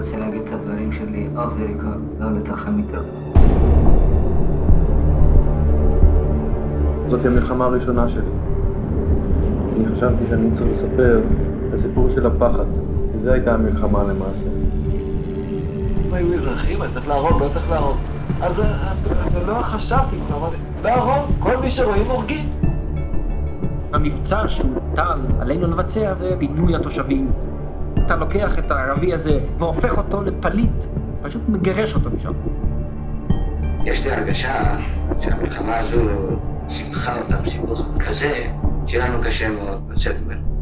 רוצה להגיד את הדברים שלי אוף דה ריקורד, לא לתחם איתו. זאת המלחמה הראשונה שלי. אני חשבתי שאני צריך לספר את הסיפור של הפחד. וזו הייתה המלחמה למעשה. אם היו אזרחים, אני צריך להרוג, לא צריך להרוג. אז לא חשבתי, אמרתי, להרוג, כל מי שרואים הורגים. המבצע שהוטל עלינו לבצע זה פינוי התושבים. אתה לוקח את הערבי הזה והופך אותו לפליט, פשוט מגרש אותו משם. יש לי הרגשה שהמלחמה הזו סיבכה אותם סיבוך כזה, שלנו קשה מאוד לצאת ממנו.